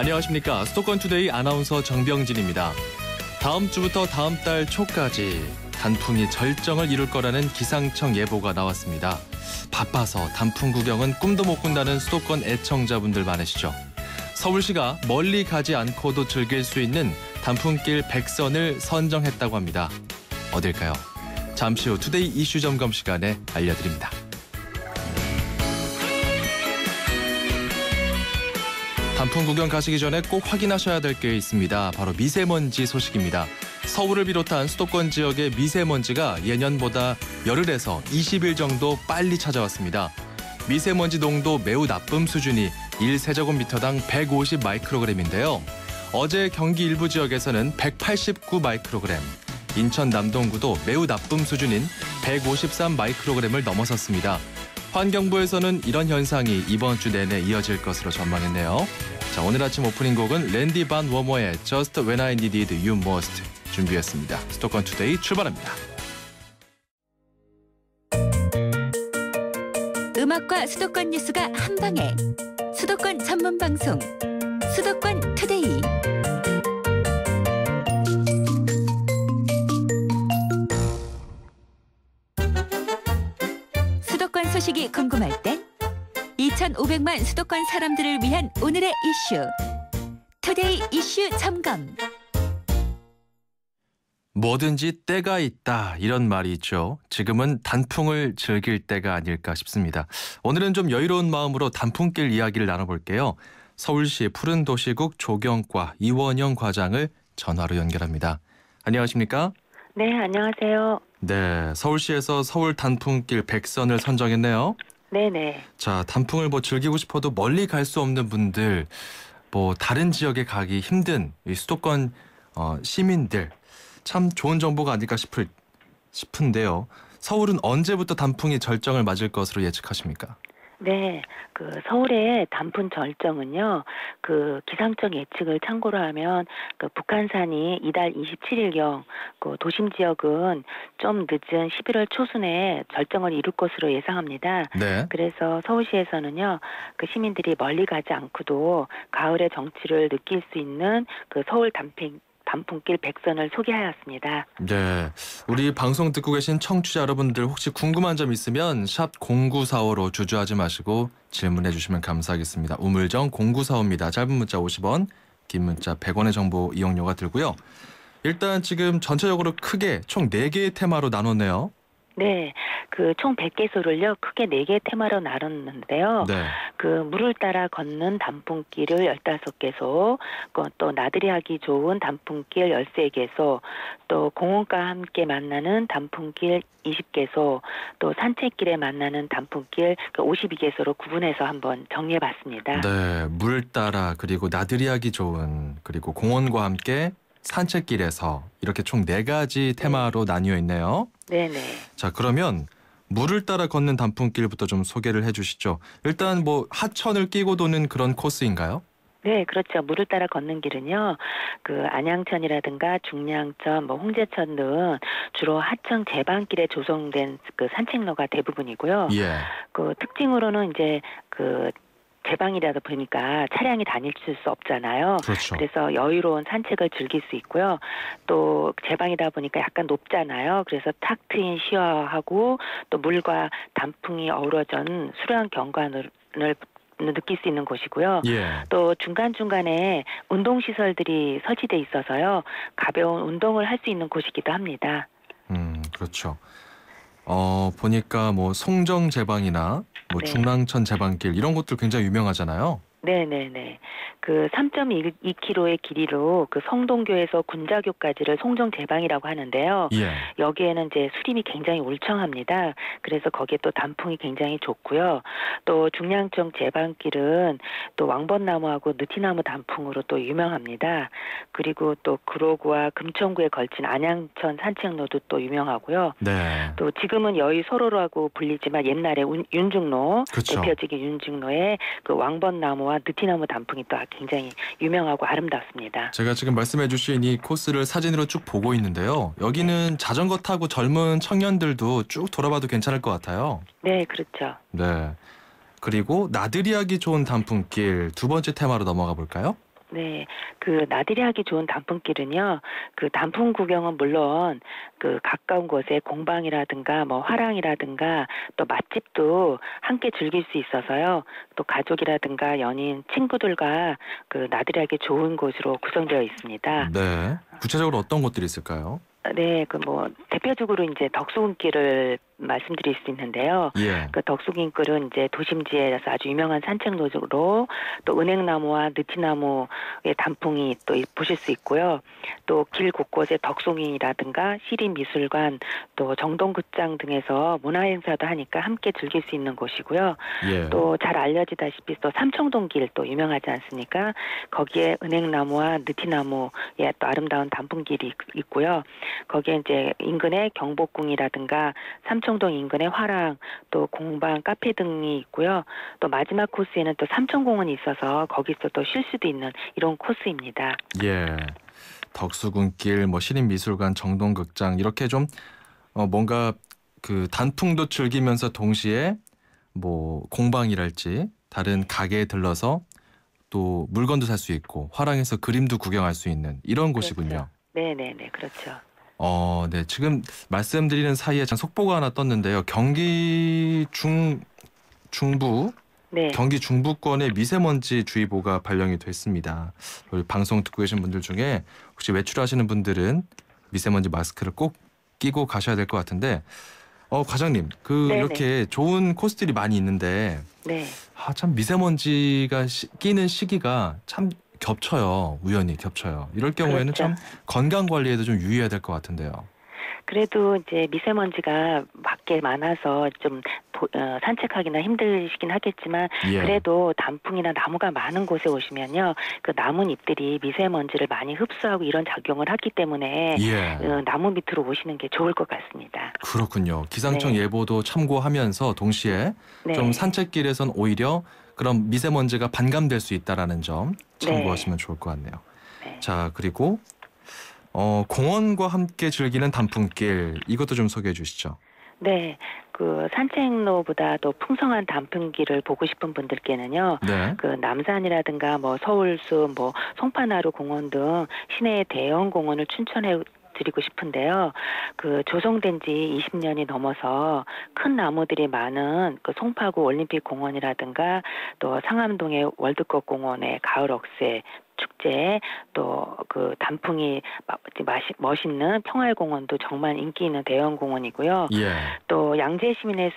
안녕하십니까. 수도권 투데이 아나운서 정병진입니다. 다음 주부터 다음 달 초까지 단풍이 절정을 이룰 거라는 기상청 예보가 나왔습니다. 바빠서 단풍 구경은 꿈도 못 꾼다는 수도권 애청자분들 많으시죠. 서울시가 멀리 가지 않고도 즐길 수 있는 단풍길 100선을 선정했다고 합니다. 어딜까요? 잠시 후 투데이 이슈 점검 시간에 알려드립니다. 단풍 구경 가시기 전에 꼭 확인하셔야 될 게 있습니다. 바로 미세먼지 소식입니다. 서울을 비롯한 수도권 지역의 미세먼지가 예년보다 열흘에서 20일 정도 빨리 찾아왔습니다. 미세먼지 농도 매우 나쁨 수준이 1세제곱미터당 150 마이크로그램인데요. 어제 경기 일부 지역에서는 189 마이크로그램, 인천 남동구도 매우 나쁨 수준인 153 마이크로그램을 넘어섰습니다. 환경부에서는 이런 현상이 이번 주 내내 이어질 것으로 전망했네요. 자, 오늘 아침 오프닝 곡은 랜디 반 워머의 Just When I Needed You Most 준비했습니다. 수도권 투데이 출발합니다. 음악과 수도권 뉴스가 한 방에 수도권 전문 방송 수도권 투데이. 수도권 소식이 궁금할 땐 2,500만 수도권 사람들을 위한 오늘의 이슈 투데이 이슈 점검. 뭐든지 때가 있다, 이런 말이 있죠. 지금은 단풍을 즐길 때가 아닐까 싶습니다. 오늘은 좀 여유로운 마음으로 단풍길 이야기를 나눠볼게요. 서울시 푸른도시국 조경과 이원영 과장을 전화로 연결합니다. 안녕하십니까? 네, 안녕하세요. 네, 서울시에서 서울 단풍길 100선을 선정했네요. 네네. 자, 단풍을 즐기고 싶어도 멀리 갈 수 없는 분들, 다른 지역에 가기 힘든 이 수도권 시민들, 참 좋은 정보가 아닐까 싶은데요. 서울은 언제부터 단풍이 절정을 맞을 것으로 예측하십니까? 네, 서울의 단풍 절정은요, 기상청 예측을 참고로 하면, 북한산이 이달 27일경, 도심 지역은 좀 늦은 11월 초순에 절정을 이룰 것으로 예상합니다. 네. 그래서 서울시에서는요, 시민들이 멀리 가지 않고도 가을의 정취를 느낄 수 있는 서울 단풍길 100선을 소개하였습니다. 네, 우리 방송 듣고 계신 청취자 여러분들 혹시 궁금한 점 있으면 샵 0945로 주저하지 마시고 질문해 주시면 감사하겠습니다. 우물정 0945입니다. 짧은 문자 50원, 긴 문자 100원의 정보 이용료가 들고요. 일단 지금 전체적으로 크게 총 4개의 테마로 나눴네요. 네, 총 100개소를요, 크게 4개 테마로 나눴는데요. 네. 물을 따라 걷는 단풍길을 15개소, 또 나들이 하기 좋은 단풍길 13개소, 또 공원과 함께 만나는 단풍길 20개소, 또 산책길에 만나는 단풍길 52개소로 구분해서 한번 정리해봤습니다. 네, 물 따라, 그리고 나들이 하기 좋은, 그리고 공원과 함께 산책길에서 이렇게 총 4가지 테마로 나뉘어 있네요. 네네. 자, 그러면 물을 따라 걷는 단풍길부터 좀 소개를 해주시죠. 일단 하천을 끼고 도는 그런 코스인가요? 네, 그렇죠. 물을 따라 걷는 길은요, 안양천이라든가 중량천, 홍제천 등 주로 하천 제방길에 조성된 산책로가 대부분이고요. 예. 특징으로는 이제 제방이라다 보니까 차량이 다닐 수 없잖아요. 그렇죠. 그래서 여유로운 산책을 즐길 수 있고요. 또 제방이다 보니까 약간 높잖아요. 그래서 탁 트인 시야하고 또 물과 단풍이 어우러진 수려한 경관을 느낄 수 있는 곳이고요. 예. 또 중간중간에 운동시설들이 설치돼 있어서요, 가벼운 운동을 할 수 있는 곳이기도 합니다. 그렇죠. 보니까 송정 제방이나 네. 중랑천 제방길 이런 곳들 굉장히 유명하잖아요. 네네네. 3.2km의 길이로 성동교에서 군자교까지를 송정제방이라고 하는데요. 예. 여기에는 이제 수림이 굉장히 울창합니다. 그래서 거기에 또 단풍이 굉장히 좋고요. 또 중량천 제방길은 또 왕벚나무하고 느티나무 단풍으로 또 유명합니다. 그리고 또 구로구와 금천구에 걸친 안양천 산책로도 또 유명하고요. 네. 또 지금은 여의소로라고 불리지만 옛날에 윤중로, 그렇죠. 대표적인 윤중로에 왕벚나무와 느티나무 단풍이 또 굉장히 유명하고 아름답습니다. 제가 지금 말씀해 주신 이 코스를 사진으로 쭉 보고 있는데요. 여기는 자전거 타고 젊은 청년들도 쭉 돌아봐도 괜찮을 것 같아요. 네, 그렇죠. 네. 그리고 나들이 하기 좋은 단풍길 두 번째 테마로 넘어가 볼까요? 네, 그 나들이 하기 좋은 단풍길은요. 그 단풍 구경은 물론 그 가까운 곳에 공방이라든가 뭐 화랑이라든가 또 맛집도 함께 즐길 수 있어서요. 또 가족이라든가 연인, 친구들과 그 나들이 하기 좋은 곳으로 구성되어 있습니다. 네. 구체적으로 어떤 곳들이 있을까요? 네, 그 뭐 대표적으로 이제 덕수궁길을 말씀드릴 수 있는데요. 예. 그 덕수궁길은 이제 도심지에서 아주 유명한 산책로로 또 은행나무와 느티나무의 단풍이 또 보실 수 있고요. 또 길 곳곳에 덕숭이라든가 시립미술관 또 정동극장 등에서 문화행사도 하니까 함께 즐길 수 있는 곳이고요. 예. 또 잘 알려지다시피 또 삼청동길 또 유명하지 않습니까? 거기에 은행나무와 느티나무의 또 아름다운 단풍길이 있고요. 거기에 이제 인근에 경복궁이라든가 삼청동 인근에 화랑 또 공방 카페 등이 있고요. 또 마지막 코스에는 또 삼청공원이 있어서 거기서 또 쉴 수도 있는 이런 코스입니다. 예. 덕수궁길, 뭐 시립미술관, 정동극장 이렇게 좀 뭔가 그 단풍도 즐기면서 동시에 뭐 공방이랄지 다른 가게에 들러서 또 물건도 살 수 있고 화랑에서 그림도 구경할 수 있는 이런 곳이군요. 그렇죠. 네네네, 그렇죠. 네. 지금 말씀드리는 사이에 속보가 하나 떴는데요. 경기 중부 네. 경기 중부권에 미세먼지 주의보가 발령이 됐습니다. 우리 방송 듣고 계신 분들 중에 혹시 외출하시는 분들은 미세먼지 마스크를 꼭 끼고 가셔야 될 것 같은데 과장님, 네네. 이렇게 좋은 코스들이 많이 있는데 네. 참 미세먼지가 끼는 시기가 참 겹쳐요. 우연히 겹쳐요. 이럴 경우에는 그렇죠. 참 건강 관리에도 좀 유의해야 될 것 같은데요. 그래도 이제 미세먼지가 밖에 많아서 좀 산책하기나 힘드시긴 하겠지만 예. 그래도 단풍이나 나무가 많은 곳에 오시면요. 그 나뭇잎들이 미세먼지를 많이 흡수하고 이런 작용을 하기 때문에 예. 나무 밑으로 오시는 게 좋을 것 같습니다. 그렇군요. 기상청 네. 예보도 참고하면서 동시에 네. 좀 산책길에선 오히려 그런 미세먼지가 반감될 수 있다라는 점 참고하시면 좋을 것 같네요. 네. 자, 그리고 공원과 함께 즐기는 단풍길 이것도 좀 소개해 주시죠. 네, 그 산책로보다도 풍성한 단풍길을 보고 싶은 분들께는요. 네. 그 남산이라든가 뭐 서울숲, 뭐 송파나루 공원 등 시내의 대형 공원을 추천해 드리고 싶은데요. 그 조성된 지 20년이 넘어서 큰 나무들이 많은 그 송파구 올림픽 공원이라든가 또 상암동의 월드컵 공원의 가을 억새 축제 또 그 단풍이 멋있는 평화공원도 정말 인기 있는 대형 공원이고요. 예. 또 양재 시민의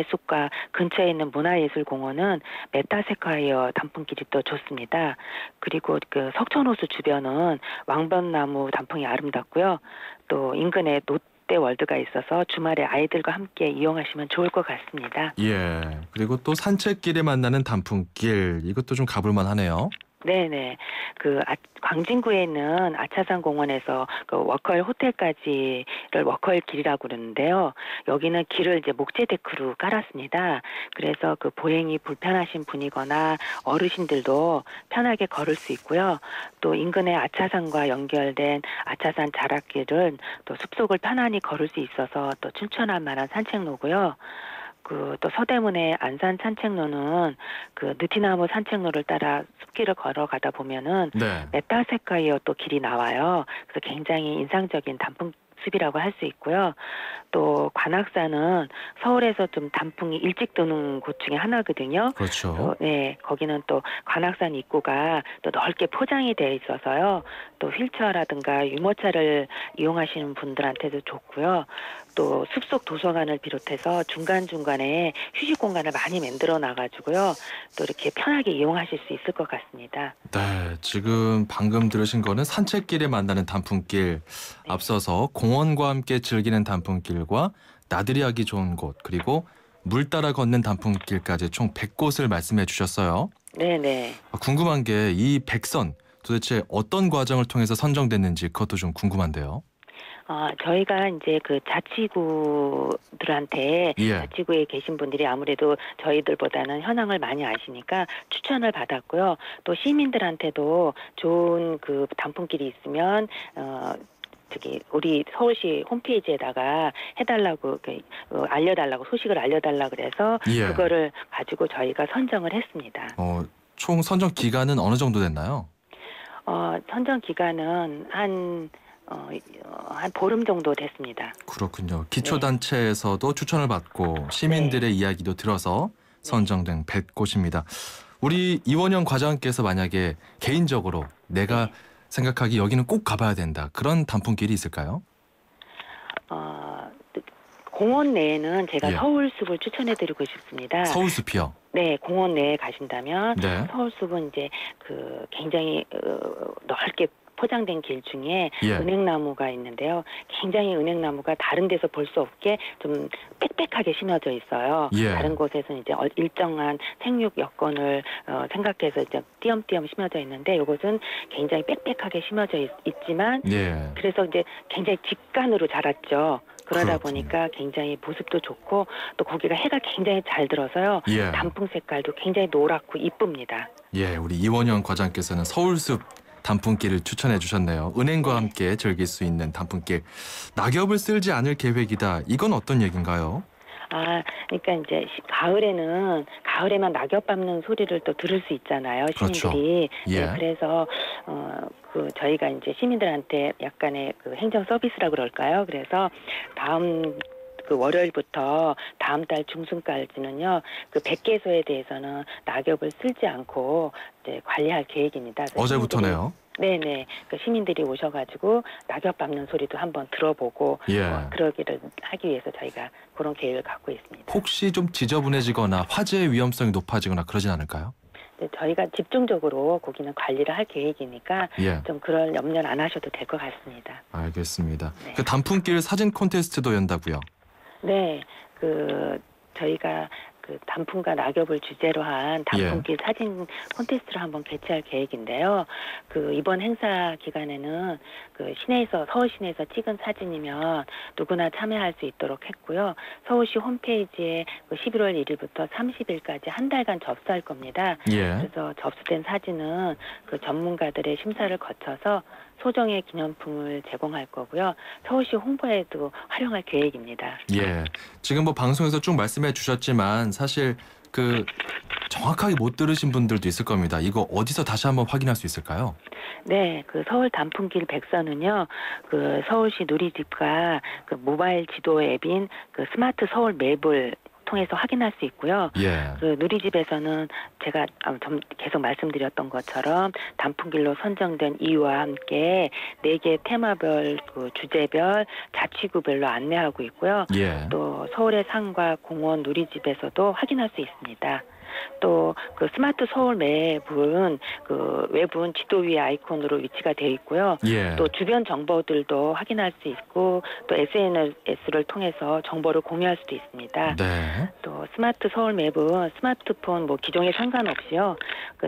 숲과 근처에 있는 문화예술공원은 메타세콰이어 단풍길이 또 좋습니다. 그리고 그 석천호수 주변은 왕벚나무 단풍이 아름답고요. 또 인근에 롯데월드가 있어서 주말에 아이들과 함께 이용하시면 좋을 것 같습니다. 예. 그리고 또 산책길에 만나는 단풍길 이것도 좀 가볼만 하네요. 네네. 그 광진구에 있는 아차산 공원에서 그 워커힐 호텔까지를 워커힐 길이라고 그러는데요. 여기는 길을 이제 목재 데크로 깔았습니다. 그래서 그 보행이 불편하신 분이거나 어르신들도 편하게 걸을 수 있고요. 또 인근의 아차산과 연결된 아차산 자락길은 또 숲속을 편안히 걸을 수 있어서 또 추천할 만한 산책로고요. 그 또 서대문의 안산 산책로는 그 느티나무 산책로를 따라 숲길을 걸어가다 보면은 네. 메타세콰이어 또 길이 나와요. 그래서 굉장히 인상적인 단풍 숲이라고 할 수 있고요. 또 관악산은 서울에서 좀 단풍이 일찍 드는 곳 중에 하나거든요. 그렇죠. 네, 거기는 또 관악산 입구가 또 넓게 포장이 되어 있어서요. 또 휠체어라든가 유모차를 이용하시는 분들한테도 좋고요. 또 숲속 도서관을 비롯해서 중간중간에 휴식 공간을 많이 만들어 놔가지고요. 또 이렇게 편하게 이용하실 수 있을 것 같습니다. 네, 지금 방금 들으신 거는 산책길에 만나는 단풍길, 앞서서 공원과 함께 즐기는 단풍길과 나들이 하기 좋은 곳, 그리고 물 따라 걷는 단풍길까지 총 100곳을 말씀해 주셨어요. 네네. 궁금한 게 이 100선 도대체 어떤 과정을 통해서 선정됐는지 그것도 좀 궁금한데요. 저희가 이제 그 자치구들한테 예. 자치구에 계신 분들이 아무래도 저희들보다는 현황을 많이 아시니까 추천을 받았고요. 또 시민들한테도 좋은 그 단풍길이 있으면 우리 서울시 홈페이지에다가 해달라고 알려달라고 소식을 알려달라 그래서 예. 그거를 가지고 저희가 선정을 했습니다. 총 선정 기간은 어느 정도 됐나요? 선정 기간은 한 보름 정도 됐습니다. 그렇군요. 기초단체에서도 추천을 받고 시민들의 이야기도 들어서 선정된 100곳입니다. 우리 이원영 과장께서 만약에 개인적으로 내가 생각하기 여기는 꼭 가봐야 된다. 그런 단풍길이 있을까요? 공원 내에는 제가 예. 서울숲을 추천해드리고 싶습니다. 서울숲이요. 네, 공원 내에 가신다면 네. 서울숲은 이제 굉장히 넓게 포장된 길 중에 예. 은행나무가 있는데요. 굉장히 은행나무가 다른 데서 볼 수 없게 좀 빽빽하게 심어져 있어요. 예. 다른 곳에서는 이제 일정한 생육 여건을 생각해서 이제 띄엄띄엄 심어져 있는데 이곳은 굉장히 빽빽하게 심어져 있지만 예. 그래서 이제 굉장히 직간으로 자랐죠. 그러다 그렇군요. 보니까 굉장히 모습도 좋고 또 거기가 해가 굉장히 잘 들어서요. 예. 단풍 색깔도 굉장히 노랗고 이쁩니다. 예, 우리 이원영 과장께서는 서울숲 단풍길을 추천해 주셨네요. 은행과 함께 즐길 수 있는 단풍길. 낙엽을 쓸지 않을 계획이다. 이건 어떤 얘기인가요? 그러니까 이제 가을에만 낙엽 밟는 소리를 또 들을 수 있잖아요, 시민들이. 그렇죠. 예. 네, 그래서 저희가 이제 시민들한테 약간의 행정 서비스라 그럴까요? 그래서 다음 월요일부터 다음 달 중순까지는요, 100개소에 대해서는 낙엽을 쓸지 않고 이제 관리할 계획입니다. 어제부터네요. 네네. 시민들이 오셔가지고 낙엽 밟는 소리도 한번 들어보고 예. 그러기를 하기 위해서 저희가 그런 계획을 갖고 있습니다. 혹시 좀 지저분해지거나 화재의 위험성이 높아지거나 그러진 않을까요? 네, 저희가 집중적으로 거기는 관리를 할 계획이니까 예. 좀 그럴 염려는 안 하셔도 될 것 같습니다. 알겠습니다. 네. 그 단풍길 사진 콘테스트도 연다고요? 네, 저희가 단풍과 낙엽을 주제로 한 단풍길 사진 콘테스트를 한번 개최할 계획인데요. 이번 행사 기간에는 서울 시내에서 찍은 사진이면 누구나 참여할 수 있도록 했고요. 서울시 홈페이지에 11월 1일부터 30일까지 한 달간 접수할 겁니다. 예. 그래서 접수된 사진은 전문가들의 심사를 거쳐서 소정의 기념품을 제공할 거고요. 서울시 홍보에도 활용할 계획입니다. 예. 지금 뭐 방송에서 쭉 말씀해 주셨지만 사실 정확하게 못 들으신 분들도 있을 겁니다. 이거 어디서 다시 한번 확인할 수 있을까요? 네, 서울 단풍길 백서는요, 서울시 누리집과 모바일 지도 앱인 스마트 서울 맵을 통해서 확인할 수 있고요. 예. 누리집에서는 제가 계속 말씀드렸던 것처럼 단풍길로 선정된 이유와 함께 4개 테마별, 주제별, 자치구별로 안내하고 있고요. 예. 또 서울의 산과 공원 누리집에서도 확인할 수 있습니다. 또 스마트 서울 맵은 외부는 지도 위에 아이콘으로 위치가 되어 있고요. 예. 또 주변 정보들도 확인할 수 있고 또 SNS를 통해서 정보를 공유할 수도 있습니다. 네. 또 스마트 서울 맵은 스마트폰 기종에 상관없이요.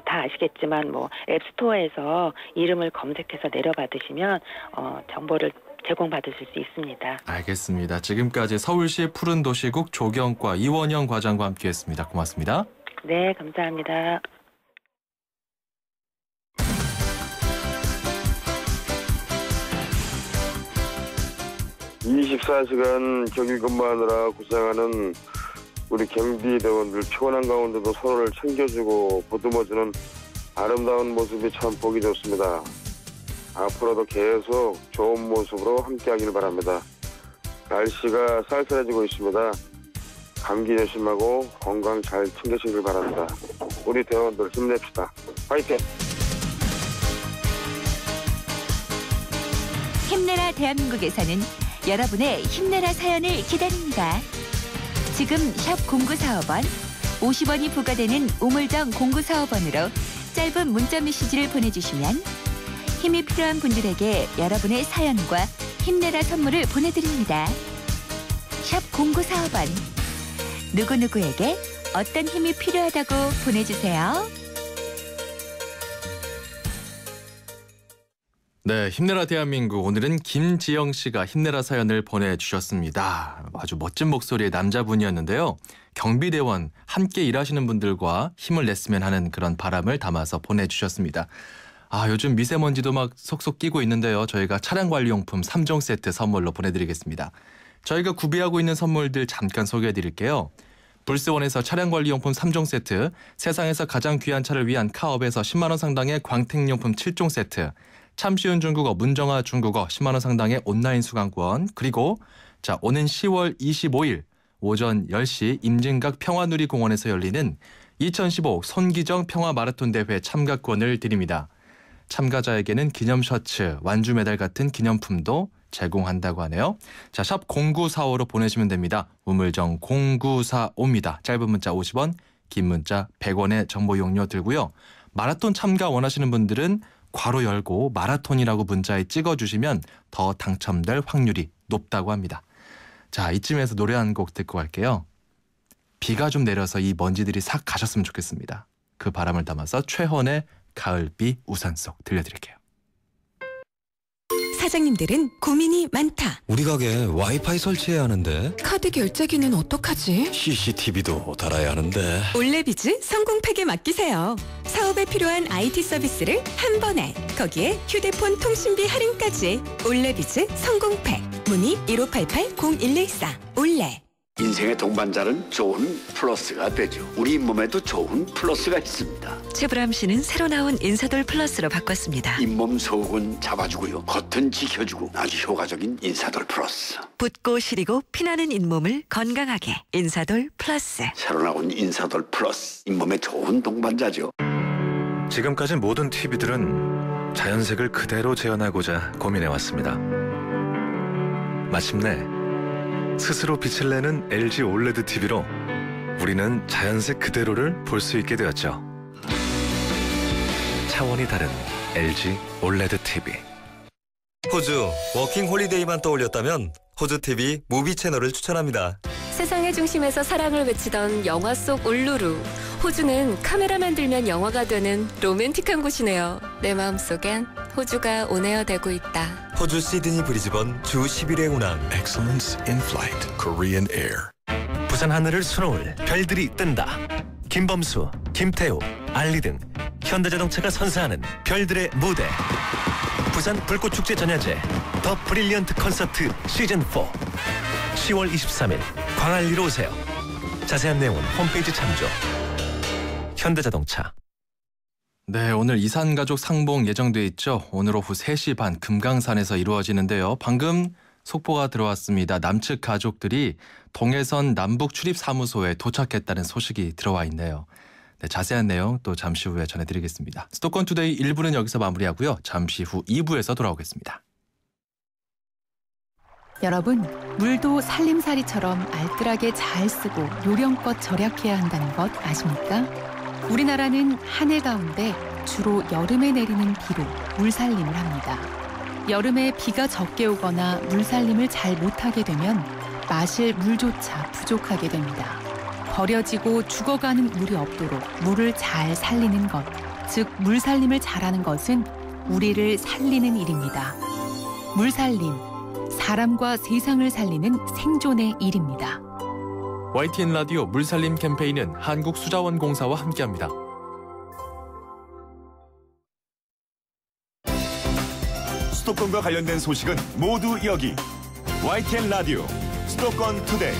다 아시겠지만 앱스토어에서 이름을 검색해서 내려받으시면 정보를 제공받으실 수 있습니다. 알겠습니다. 지금까지 서울시 푸른도시국 조경과 이원영 과장과 함께했습니다. 고맙습니다. 네, 감사합니다. 24시간 격일 근무하느라 고생하는 우리 경비대원들 피곤한 가운데도 서로를 챙겨주고 보듬어주는 아름다운 모습이 참 보기 좋습니다. 앞으로도 계속 좋은 모습으로 함께하길 바랍니다. 날씨가 쌀쌀해지고 있습니다. 감기 조심하고 건강 잘 챙기시길 바랍니다. 우리 대원들 힘냅시다. 화이팅! 힘내라 대한민국에서는 여러분의 힘내라 사연을 기다립니다. 지금 샵 0945번 50원이 부과되는 우물정 0945번으로 짧은 문자 메시지를 보내주시면 힘이 필요한 분들에게 여러분의 사연과 힘내라 선물을 보내드립니다. 샵 0945번 누구누구에게 어떤 힘이 필요하다고 보내주세요. 네, 힘내라 대한민국. 오늘은 김지영 씨가 힘내라 사연을 보내주셨습니다. 아주 멋진 목소리의 남자분이었는데요. 경비대원 함께 일하시는 분들과 힘을 냈으면 하는 그런 바람을 담아서 보내주셨습니다. 요즘 미세먼지도 막 속속 끼고 있는데요. 저희가 차량관리용품 3종 세트 선물로 보내드리겠습니다. 저희가 구비하고 있는 선물들 잠깐 소개해드릴게요. 불스원에서 차량관리용품 3종 세트, 세상에서 가장 귀한 차를 위한 카업에서 10만 원 상당의 광택용품 7종 세트, 참 쉬운 중국어 문정아 중국어 10만 원 상당의 온라인 수강권, 그리고 자 오는 10월 25일 오전 10시 임진각 평화누리공원에서 열리는 2015 손기정 평화마라톤 대회 참가권을 드립니다. 참가자에게는 기념 셔츠, 완주 메달 같은 기념품도 제공한다고 하네요. 자, 샵 0945로 보내시면 됩니다. 우물정 0945입니다. 짧은 문자 50원, 긴 문자 100원의 정보 용료 들고요. 마라톤 참가 원하시는 분들은 괄호 열고 마라톤이라고 문자에 찍어주시면 더 당첨될 확률이 높다고 합니다. 자, 이쯤에서 노래 한 곡 듣고 갈게요. 비가 좀 내려서 이 먼지들이 싹 가셨으면 좋겠습니다. 그 바람을 담아서 최헌의 가을비 우산 속 들려드릴게요. 사장님들은 고민이 많다. 우리 가게 와이파이 설치해야 하는데 카드 결제기는 어떡하지? CCTV도 달아야 하는데 올레비즈 성공팩에 맡기세요. 사업에 필요한 IT 서비스를 한 번에, 거기에 휴대폰 통신비 할인까지. 올레비즈 성공팩. 문의 1588-0114. 올레. 인생의 동반자는 좋은 플러스가 되죠. 우리 몸에도 좋은 플러스가 있습니다. 최불암 씨는 새로 나온 인사돌 플러스로 바꿨습니다. 잇몸 속은 잡아주고요. 겉은 지켜주고 아주 효과적인 인사돌 플러스. 붓고 시리고 피나는 잇몸을 건강하게 인사돌 플러스. 새로 나온 인사돌 플러스. 잇몸에 좋은 동반자죠. 지금까지 모든 TV들은 자연색을 그대로 재현하고자 고민해왔습니다. 마침내 스스로 빛을 내는 LG 올레드 TV로 우리는 자연색 그대로를 볼 수 있게 되었죠. 차원이 다른 LG 올레드 TV. 호주 워킹 홀리데이만 떠올렸다면 호주 TV 무비 채널을 추천합니다. 세상의 중심에서 사랑을 외치던 영화 속 울루루. 호주는 카메라만 들면 영화가 되는 로맨틱한 곳이네요. 내 마음속엔 호주가 온에어되고 있다. 호주 시드니 브리즈번 주 10일의 운항. Excellence in Flight, Korean Air. 부산 하늘을 수놓을 별들이 뜬다. 김범수, 김태우, 알리 등 현대자동차가 선사하는 별들의 무대. 부산 불꽃축제 전야제 더 브릴리언트 콘서트 시즌4 10월 23일 광안리로 오세요. 자세한 내용은 홈페이지 참조. 현대자동차. 네, 오늘 이산가족 상봉 예정돼 있죠. 오늘 오후 3시 반 금강산에서 이루어지는데요. 방금 속보가 들어왔습니다. 남측 가족들이 동해선 남북 출입사무소에 도착했다는 소식이 들어와 있네요. 네, 자세한 내용 또 잠시 후에 전해드리겠습니다. 수도권 투데이 1부는 여기서 마무리하고요. 잠시 후 2부에서 돌아오겠습니다. 여러분, 물도 살림살이처럼 알뜰하게 잘 쓰고 요령껏 절약해야 한다는 것 아십니까? 우리나라는 한 해 가운데 주로 여름에 내리는 비로 물살림을 합니다. 여름에 비가 적게 오거나 물살림을 잘 못하게 되면 마실 물조차 부족하게 됩니다. 버려지고 죽어가는 물이 없도록 물을 잘 살리는 것, 즉 물살림을 잘하는 것은 우리를 살리는 일입니다. 물살림, 사람과 세상을 살리는 생존의 일입니다. YTN 라디오 물살림 캠페인은 한국수자원공사와 함께합니다. 수도권과 관련된 소식은 모두 여기. YTN 라디오 수도권 투데이.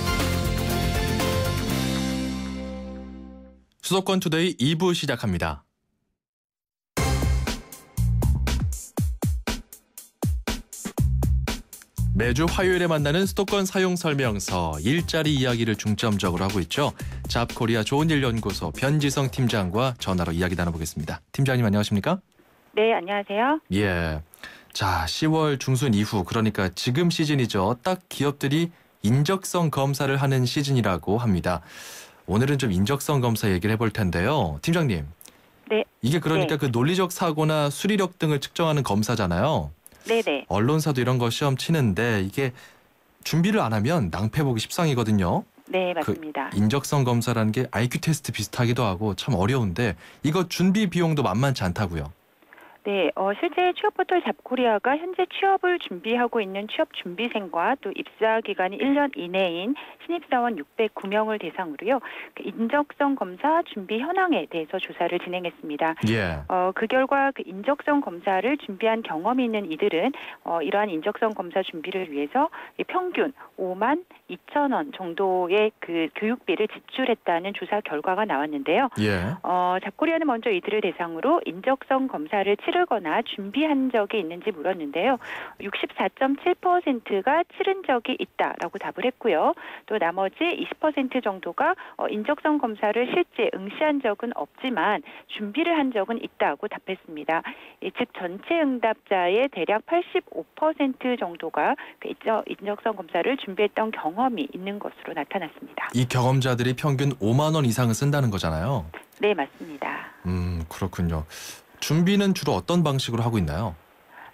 수도권 투데이 2부 시작합니다. 매주 화요일에 만나는 수도권 사용 설명서, 일자리 이야기를 중점적으로 하고 있죠. 잡코리아 좋은 일 연구소 변지성 팀장과 전화로 이야기 나눠보겠습니다. 팀장님 안녕하십니까? 네, 안녕하세요. 예. 자, 10월 중순 이후, 그러니까 지금 시즌이죠. 딱 기업들이 인적성 검사를 하는 시즌이라고 합니다. 오늘은 좀 인적성 검사 얘기를 해볼 텐데요. 팀장님. 네. 이게 그러니까 네. 그 논리적 사고나 수리력 등을 측정하는 검사잖아요. 네네. 언론사도 이런 거 시험 치는데 이게 준비를 안 하면 낭패 보기 십상이거든요. 네, 맞습니다. 그 인적성 검사라는 게 IQ 테스트 비슷하기도 하고 참 어려운데 이거 준비 비용도 만만치 않다고요. 네, 실제 취업포털 잡코리아가 현재 취업을 준비하고 있는 취업 준비생과 또 입사 기간이 1년 이내인 신입사원 609명을 대상으로요. 그 인적성 검사 준비 현황에 대해서 조사를 진행했습니다. 예. 그 결과 그 인적성 검사를 준비한 경험이 있는 이들은 이러한 인적성 검사 준비를 위해서 평균 5만 2천 원 정도의 그 교육비를 지출했다는 조사 결과가 나왔는데요. 예. 잡코리아는 먼저 이들을 대상으로 인적성 검사를 치르거나 준비한 적이 있는지 물었는데요. 64.7%가 치른 적이 있다라고 답을 했고요. 또 나머지 20% 정도가 인적성 검사를 실제 응시한 적은 없지만 준비를 한 적은 있다고 답했습니다. 즉 전체 응답자의 대략 85% 정도가 인적성 검사를 준비했던 경험이 있는 것으로 나타났습니다. 이 경험자들이 평균 5만 원 이상을 쓴다는 거잖아요. 네, 맞습니다. 그렇군요. 준비는 주로 어떤 방식으로 하고 있나요?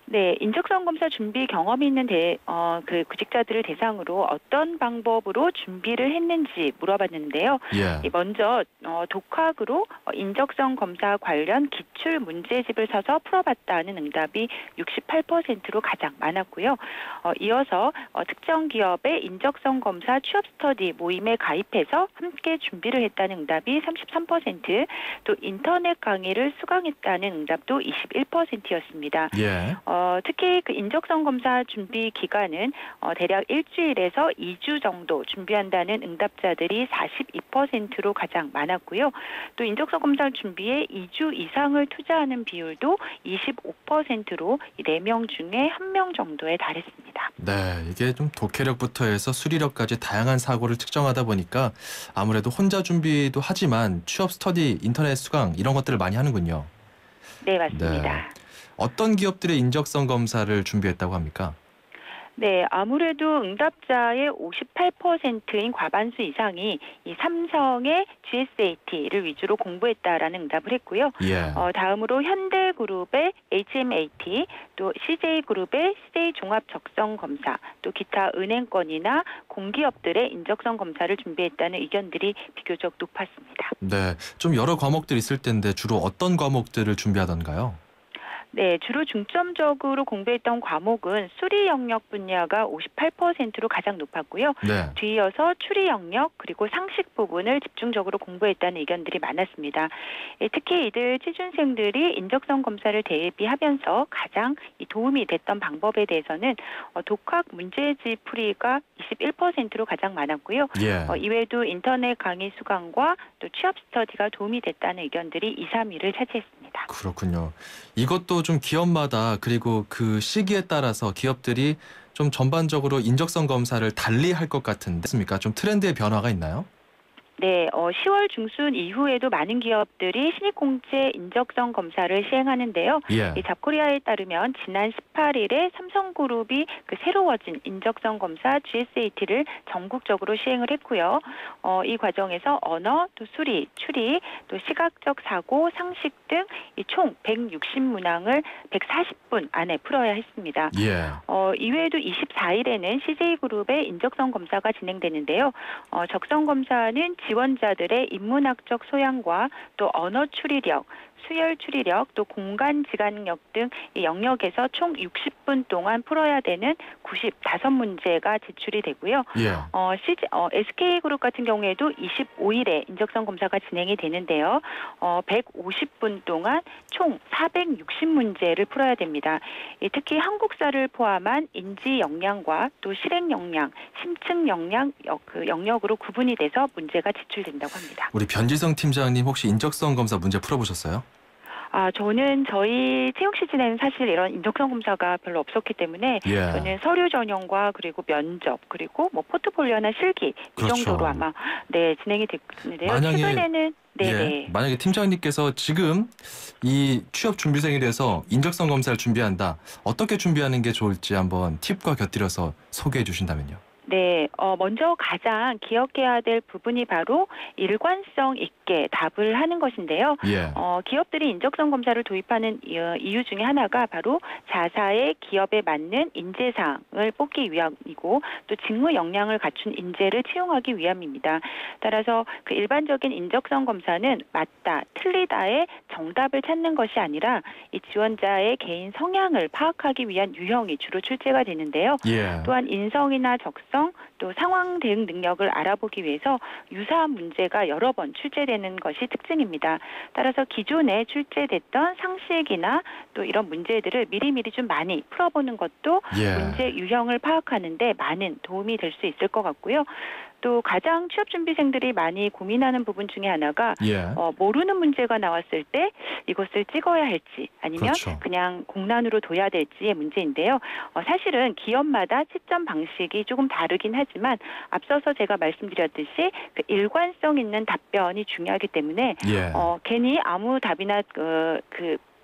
네, 인적성 검사 준비 경험이 있는 그 구직자들을 대상으로 어떤 방법으로 준비를 했는지 물어봤는데요. 예. 먼저 독학으로 인적성 검사 관련 기출 문제집을 사서 풀어봤다는 응답이 68%로 가장 많았고요. 이어서 특정 기업의 인적성 검사 취업 스터디 모임에 가입해서 함께 준비를 했다는 응답이 33%, 또 인터넷 강의를 수강했다는 응답도 21%였습니다. 예. 특히 그 인적성 검사 준비 기간은 대략 일주일에서 2주 정도 준비한다는 응답자들이 42%로 가장 많았고요. 또 인적성 검사 준비에 2주 이상을 투자하는 비율도 25%로 4명 중에 1명 정도에 달했습니다. 네, 이게 좀 독해력부터 해서 수리력까지 다양한 사고를 측정하다 보니까 아무래도 혼자 준비도 하지만 취업 스터디, 인터넷 수강 이런 것들을 많이 하는군요. 네, 맞습니다. 네. 어떤 기업들의 인적성 검사를 준비했다고 합니까? 네, 아무래도 응답자의 58%인 과반수 이상이 이 삼성의 GSAT를 위주로 공부했다라는 응답을 했고요. 예. 다음으로 현대그룹의 HMAT, 또 CJ그룹의 CJ 종합 적성 검사, 또 기타 은행권이나 공기업들의 인적성 검사를 준비했다는 의견들이 비교적 높았습니다. 네, 좀 여러 과목들 있을 텐데 주로 어떤 과목들을 준비하던가요? 네, 주로 중점적으로 공부했던 과목은 수리 영역 분야가 58%로 가장 높았고요. 네. 뒤이어서 추리 영역 그리고 상식 부분을 집중적으로 공부했다는 의견들이 많았습니다. 특히 이들 취준생들이 인적성 검사를 대비하면서 가장 도움이 됐던 방법에 대해서는 독학 문제집 풀이가 21%로 가장 많았고요. 예. 이외에도 인터넷 강의 수강과 또 취업 스터디가 도움이 됐다는 의견들이 2, 3위를 차지했습니다. 그렇군요. 이것도 좀 기업마다 그리고 그 시기에 따라서 기업들이 좀 전반적으로 인적성 검사를 달리 할 것 같은데 있습니까? 좀 트렌드의 변화가 있나요? 네, 10월 중순 이후에도 많은 기업들이 신입공채 인적성 검사를 시행하는데요. 예. 이 잡코리아에 따르면 지난 18일에 삼성그룹이 그 새로워진 인적성 검사 GSAT를 전국적으로 시행을 했고요. 이 과정에서 언어, 또 수리, 추리, 또 시각적 사고, 상식 등 총 160문항을 140분 안에 풀어야 했습니다. 예. 이외에도 24일에는 CJ그룹의 인적성 검사가 진행되는데요. 적성 검사는 지원자들의 인문학적 소양과 또 언어 추리력, 수열 추리력, 또 공간 지각력 등 이 영역에서 총 60분 동안 풀어야 되는 95문제가 제출이 되고요. 예. SK그룹 같은 경우에도 25일에 인적성 검사가 진행이 되는데요. 150분 동안 총 460문제를 풀어야 됩니다. 특히 한국사를 포함한 인지 역량과 또 실행 역량, 심층 역량 그 영역으로 구분이 돼서 문제가 제출된다고 합니다. 우리 변지성 팀장님 혹시 인적성 검사 문제 풀어보셨어요? 저는 저희 채용 시즌에는 사실 이런 인적성 검사가 별로 없었기 때문에 예. 저는 서류 전형과 그리고 면접 그리고 뭐 포트폴리오나 실기 그렇죠. 이 정도로 아마 진행이 됐는데요. 만약에, 최근에는 예, 만약에 팀장님께서 지금 이 취업 준비생에 대해서 인적성 검사를 준비한다. 어떻게 준비하는 게 좋을지 한번 팁과 곁들여서 소개해 주신다면요. 네, 먼저 가장 기억해야 될 부분이 바로 일관성 있게 답을 하는 것인데요. 예. 기업들이 인적성 검사를 도입하는 이유 중에 하나가 바로 자사의 기업에 맞는 인재상을 뽑기 위함이고 또 직무 역량을 갖춘 인재를 채용하기 위함입니다. 따라서 그 일반적인 인적성 검사는 맞다, 틀리다의 정답을 찾는 것이 아니라 이 지원자의 개인 성향을 파악하기 위한 유형이 주로 출제가 되는데요. 예. 또한 인성이나 적성, 또 상황 대응 능력을 알아보기 위해서 유사한 문제가 여러 번 출제되는 것이 특징입니다. 따라서 기존에 출제됐던 상식이나 또 이런 문제들을 미리미리 좀 많이 풀어보는 것도 예. 문제 유형을 파악하는 데 많은 도움이 될 수 있을 것 같고요. 또 가장 취업준비생들이 많이 고민하는 부분 중에 하나가 예. 모르는 문제가 나왔을 때 이것을 찍어야 할지 아니면 그렇죠. 그냥 공란으로 둬야 될지의 문제인데요. 사실은 기업마다 채점 방식이 조금 다르긴 하지만 앞서서 제가 말씀드렸듯이 그 일관성 있는 답변이 중요하기 때문에 예. 괜히 아무 답이나 그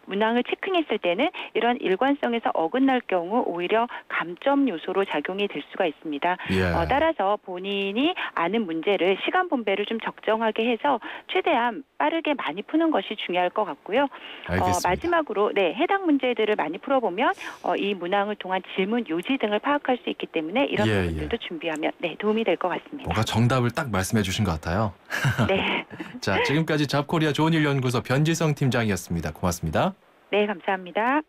문항을 체킹했을 때는 이런 일관성에서 어긋날 경우 오히려 감점 요소로 작용이 될 수가 있습니다. 예. 따라서 본인이 아는 문제를 시간 분배를 좀 적정하게 해서 최대한 빠르게 많이 푸는 것이 중요할 것 같고요. 알겠습니다. 마지막으로 해당 문제들을 많이 풀어보면 이 문항을 통한 질문 요지 등을 파악할 수 있기 때문에 이런 예, 부분들도 준비하면 도움이 될 것 같습니다. 뭔가 정답을 딱 말씀해 주신 것 같아요. 네. 자, 지금까지 잡코리아 좋은일연구소 변지성 팀장이었습니다. 고맙습니다. 네, 감사합니다.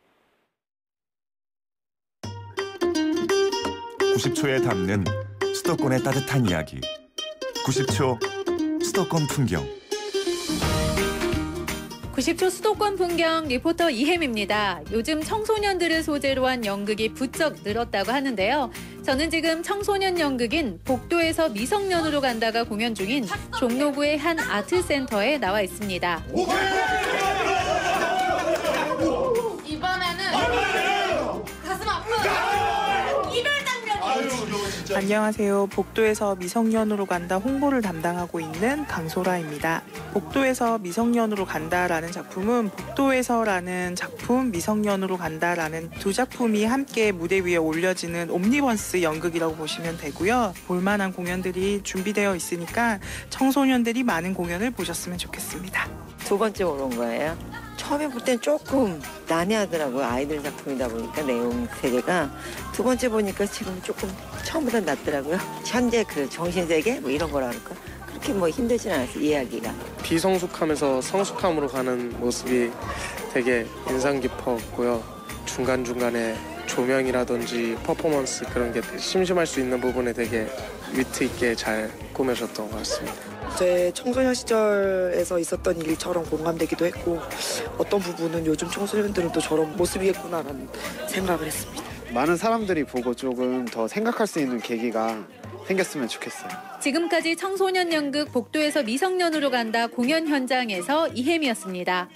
90초에 담는 수도권의 따뜻한 이야기. 90초 수도권 풍경. 90초 수도권 풍경 리포터 이혜미입니다. 요즘 청소년들을 소재로 한 연극이 부쩍 늘었다고 하는데요. 저는 지금 청소년 연극인 복도에서 미성년으로 간다가 공연 중인 종로구의 한 아트센터에 나와 있습니다. 이번에는 가슴 아픈 이별 장면이에요. 안녕하세요. 복도에서 미성년으로 간다 홍보를 담당하고 있는 강소라입니다. 복도에서 미성년으로 간다라는 작품은 복도에서라는 작품, 미성년으로 간다라는 두 작품이 함께 무대 위에 올려지는 옴니버스 연극이라고 보시면 되고요. 볼만한 공연들이 준비되어 있으니까 청소년들이 많은 공연을 보셨으면 좋겠습니다. 두 번째 오는 거예요. 처음에 볼 땐 조금 난해하더라고요. 아이들 작품이다 보니까 내용 세계가. 두 번째 보니까 지금 조금 처음보다 낫더라고요. 현재 그 정신세계 뭐 이런 거라 그럴까? 그렇게 뭐 힘들진 않았어요. 이야기가. 비성숙함에서 성숙함으로 가는 모습이 되게 인상 깊었고요. 중간중간에 조명이라든지 퍼포먼스 그런 게 심심할 수 있는 부분에 되게 위트 있게 잘 꾸며졌던 것 같습니다. 제 청소년 시절에서 있었던 일처럼 공감되기도 했고 어떤 부분은 요즘 청소년들은 또 저런 모습이겠구나라는 생각을 했습니다. 많은 사람들이 보고 조금 더 생각할 수 있는 계기가 생겼으면 좋겠어요. 지금까지 청소년 연극 복도에서 미성년으로 간다 공연 현장에서 이혜미였습니다.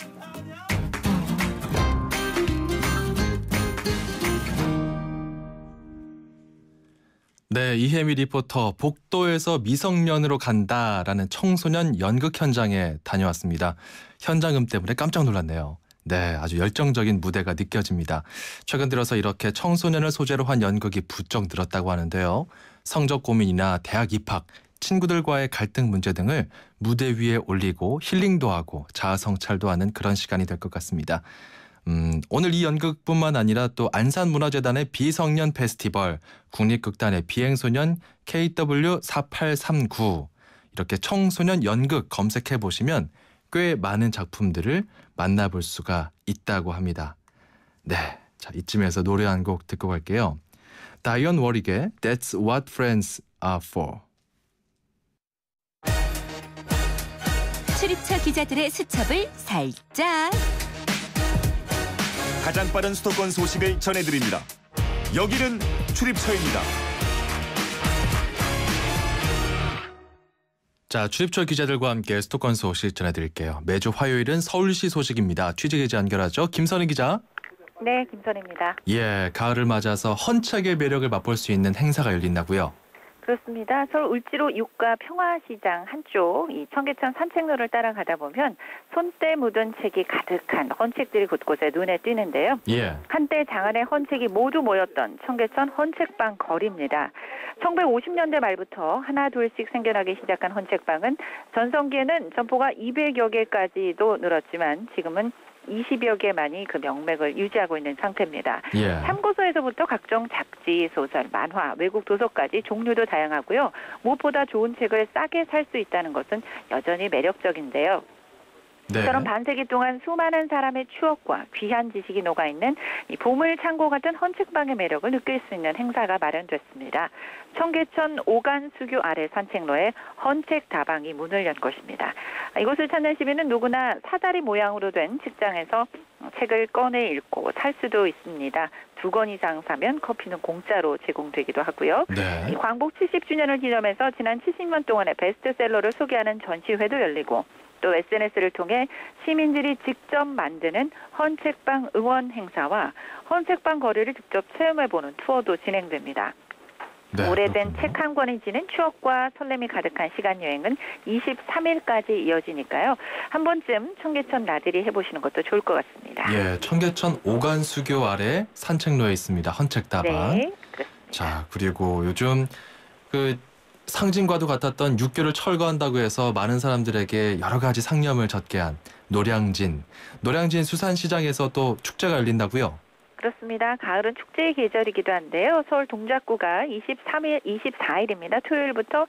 네, 이혜미 리포터 복도에서 미성년으로 간다라는 청소년 연극 현장에 다녀왔습니다. 현장음 때문에 깜짝 놀랐네요. 네, 아주 열정적인 무대가 느껴집니다. 최근 들어서 이렇게 청소년을 소재로 한 연극이 부쩍 늘었다고 하는데요. 성적 고민이나 대학 입학, 친구들과의 갈등 문제 등을 무대 위에 올리고 힐링도 하고 자아 성찰도 하는 그런 시간이 될 것 같습니다. 오늘 이 연극뿐만 아니라 또 안산문화재단의 비성년 페스티벌, 국립극단의 비행소년 KW4839 이렇게 청소년 연극 검색해 보시면 꽤 많은 작품들을 만나볼 수가 있다고 합니다. 네, 자 이쯤에서 노래 한 곡 듣고 갈게요. 다이언 워릭의 That's What Friends Are For. 출입처 기자들의 수첩을 살짝. 가장 빠른 수도권 소식을 전해드립니다. 여기는 출입처입니다. 자, 출입처 기자들과 함께 수도권 소식 전해드릴게요. 매주 화요일은 서울시 소식입니다. 취재기자 연결하죠. 김선희 기자. 네, 김선희입니다. 예, 가을을 맞아서 헌책의 매력을 맛볼 수 있는 행사가 열린다고요. 그렇습니다. 서울 울지로 육가 평화시장 한쪽 이 청계천 산책로를 따라가다 보면 손때 묻은 책이 가득한 헌책들이 곳곳에 눈에 띄는데요. 예. 한때 장안의 헌책이 모두 모였던 청계천 헌책방 거리입니다. 1950년대 말부터 하나 둘씩 생겨나기 시작한 헌책방은 전성기에는 점포가 200여 개까지도 늘었지만 지금은 20여 개만이 그 명맥을 유지하고 있는 상태입니다. 예. 참고서에서부터 각종 잡지, 소설, 만화, 외국 도서까지 종류도 다양하고요. 무엇보다 좋은 책을 싸게 살 수 있다는 것은 여전히 매력적인데요. 네. 이처럼 반세기 동안 수많은 사람의 추억과 귀한 지식이 녹아있는 이 보물창고 같은 헌책방의 매력을 느낄 수 있는 행사가 마련됐습니다. 청계천 오간수교 아래 산책로에 헌책다방이 문을 연 것입니다. 이곳을 찾는 시민은 누구나 사다리 모양으로 된 책장에서 책을 꺼내 읽고 살 수도 있습니다. 2권 이상 사면 커피는 공짜로 제공되기도 하고요. 네. 이 광복 70주년을 기념해서 지난 70년 동안의 베스트셀러를 소개하는 전시회도 열리고 또 SNS를 통해 시민들이 직접 만드는 헌책방 응원 행사와 헌책방 거리를 직접 체험해보는 투어도 진행됩니다. 네, 오래된 책 한 권이 지닌 추억과 설렘이 가득한 시간 여행은 23일까지 이어지니까요. 한 번쯤 청계천 나들이 해보시는 것도 좋을 것 같습니다. 예, 청계천 오간수교 아래 산책로에 있습니다. 헌책다방. 네, 그렇습니다. 자, 그리고 요즘 그 상징과도 같았던 육교를 철거한다고 해서 많은 사람들에게 여러 가지 상념을 젖게 한 노량진 수산시장에서 또 축제가 열린다고요? 그렇습니다. 가을은 축제의 계절이기도 한데요. 서울 동작구가 24일입니다. 토요일부터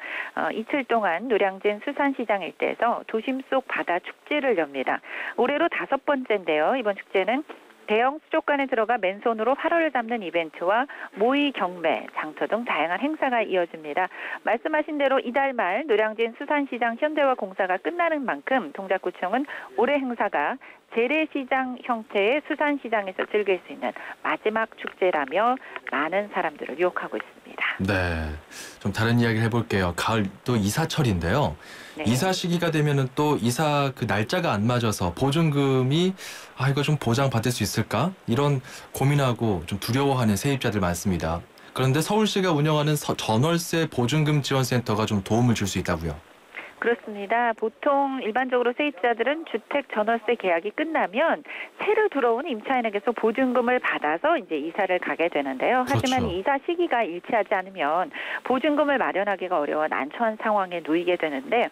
이틀 동안 노량진 수산시장 일대에서 도심 속 바다 축제를 엽니다. 올해로 5번째인데요. 이번 축제는 대형 수족관에 들어가 맨손으로 활어를 담는 이벤트와 모의 경매, 장터 등 다양한 행사가 이어집니다. 말씀하신 대로 이달 말 노량진 수산시장 현대화 공사가 끝나는 만큼 동작구청은 올해 행사가 재래시장 형태의 수산시장에서 즐길 수 있는 마지막 축제라며 많은 사람들을 유혹하고 있습니다. 네, 좀 다른 이야기를 해볼게요. 가을 또 이사철인데요. 네. 이사 시기가 되면은 또 이사 그 날짜가 안 맞아서 보증금이 이거 좀 보장받을 수 있을까? 이런 고민하고 좀 두려워하는 세입자들 많습니다. 그런데 서울시가 운영하는 전월세 보증금 지원센터가 좀 도움을 줄 수 있다고요. 그렇습니다. 보통 일반적으로 세입자들은 주택 전월세 계약이 끝나면 새로 들어온 임차인에게서 보증금을 받아서 이제 이사를 가게 되는데요. 하지만 그렇죠. 이사 시기가 일치하지 않으면 보증금을 마련하기가 어려워 난처한 상황에 놓이게 되는데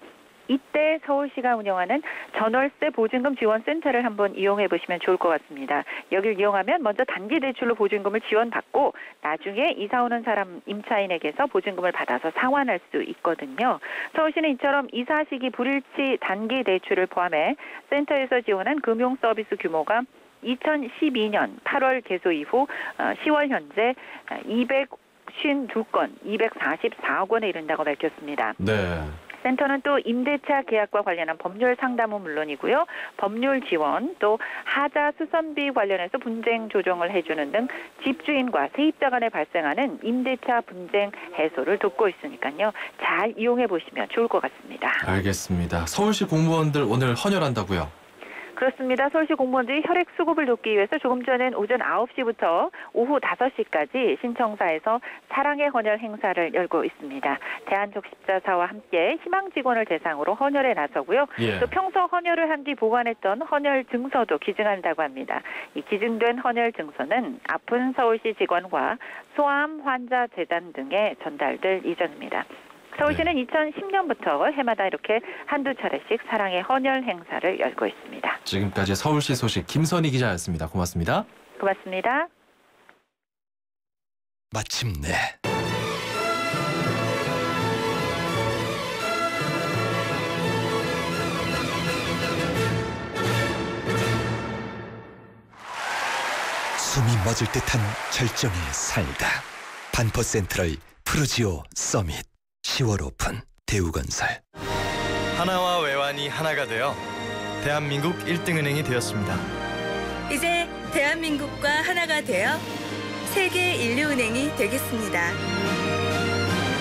이때 서울시가 운영하는 전월세 보증금 지원센터를 한번 이용해 보시면 좋을 것 같습니다. 여기를 이용하면 먼저 단기 대출로 보증금을 지원받고 나중에 이사 오는 사람 임차인에게서 보증금을 받아서 상환할 수 있거든요. 서울시는 이처럼 이사 시기 불일치 단기 대출을 포함해 센터에서 지원한 금융 서비스 규모가 2012년 8월 개소 이후 10월 현재 252건, 244억 원에 이른다고 밝혔습니다. 네. 센터는 또 임대차 계약과 관련한 법률 상담은 물론이고요. 법률 지원, 또 하자 수선비 관련해서 분쟁 조정을 해주는 등 집주인과 세입자 간에 발생하는 임대차 분쟁 해소를 돕고 있으니까요. 잘 이용해 보시면 좋을 것 같습니다. 알겠습니다. 서울시 공무원들 오늘 헌혈한다고요? 그렇습니다. 서울시 공무원들이 혈액 수급을 돕기 위해서 조금 전엔 오전 9시부터 오후 5시까지 신청사에서 사랑의 헌혈 행사를 열고 있습니다. 대한적십자사와 함께 희망 직원을 대상으로 헌혈에 나서고요. 예. 또 평소 헌혈을 한 뒤 보관했던 헌혈 증서도 기증한다고 합니다. 이 기증된 헌혈 증서는 아픈 서울시 직원과 소아암 환자 재단 등에 전달될 예정입니다. 서울시는 2010년부터 해마다 이렇게 한두 차례씩 사랑의 헌혈 행사를 열고 있습니다. 지금까지 서울시 소식 김선희 기자였습니다. 고맙습니다. 고맙습니다. 마침내 숨이 멎을 듯한 절정에 살다. 반포 센트럴 푸르지오 서밋 10월 오픈 대우건설. 하나와 외환이 하나가 되어 대한민국 1등은행이 되었습니다. 이제 대한민국과 하나가 되어 세계 인류은행이 되겠습니다.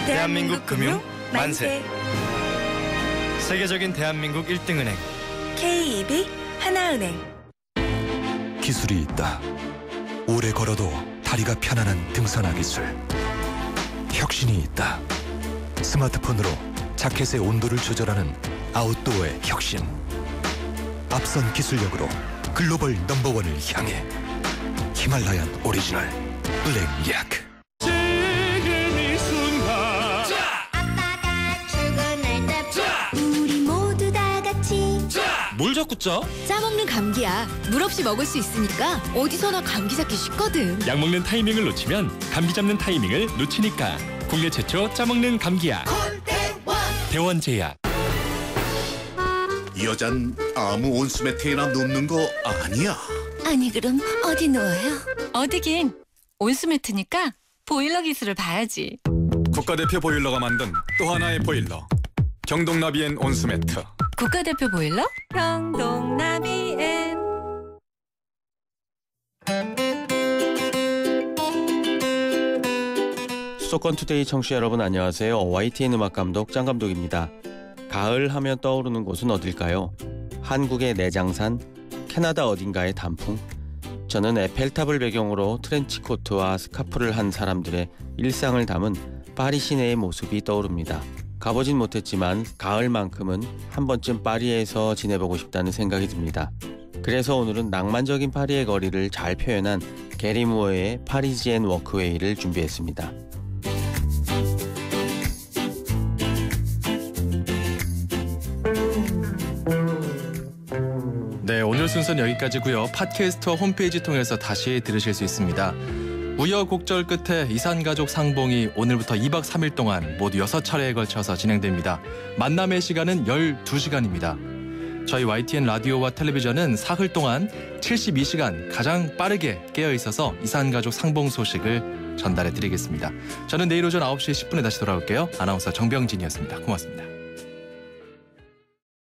대한민국 금융 만세. 세계적인 대한민국 1등은행 KEB 하나은행. 기술이 있다. 오래 걸어도 다리가 편안한 등산화 기술. 혁신이 있다. 스마트폰으로 자켓의 온도를 조절하는 아웃도어의 혁신. 앞선 기술력으로 글로벌 넘버원을 향해 히말라얀 오리지널 블랙 약. 우리 모두 다 같이 뭘 자꾸 짜? 짜먹는 감기야. 물 없이 먹을 수 있으니까 어디서나 감기 잡기 쉽거든. 약 먹는 타이밍을 놓치면 감기 잡는 타이밍을 놓치니까. 국내 최초 짜먹는 감기약 대원제약. 이 여잔 아무 온수매트에나 눕는 거 아니야? 아니 그럼 어디 누워요? 어디긴. 온수매트니까 보일러 기술을 봐야지. 국가대표 보일러가 만든 또 하나의 보일러. 경동나비엔 온수매트. 국가대표 보일러? 경동나비엔. 수도권 투데이 청취자 여러분 안녕하세요. YTN 음악감독 짱감독입니다. 가을 하면 떠오르는 곳은 어딜까요? 한국의 내장산, 캐나다 어딘가의 단풍. 저는 에펠탑을 배경으로 트렌치코트와 스카프를 한 사람들의 일상을 담은 파리 시내의 모습이 떠오릅니다. 가보진 못했지만 가을만큼은 한 번쯤 파리에서 지내보고 싶다는 생각이 듭니다. 그래서 오늘은 낭만적인 파리의 거리를 잘 표현한 게리 무어의 파리지엔 워크웨이를 준비했습니다. 네, 오늘 순서는 여기까지고요. 팟캐스트 홈페이지 통해서 다시 들으실 수 있습니다. 우여곡절 끝에 이산가족 상봉이 오늘부터 2박 3일 동안 모두 6차례에 걸쳐서 진행됩니다. 만남의 시간은 12시간입니다. 저희 YTN 라디오와 텔레비전은 사흘 동안 72시간 가장 빠르게 깨어있어서 이산가족 상봉 소식을 전달해드리겠습니다. 저는 내일 오전 9시 10분에 다시 돌아올게요. 아나운서 정병진이었습니다. 고맙습니다.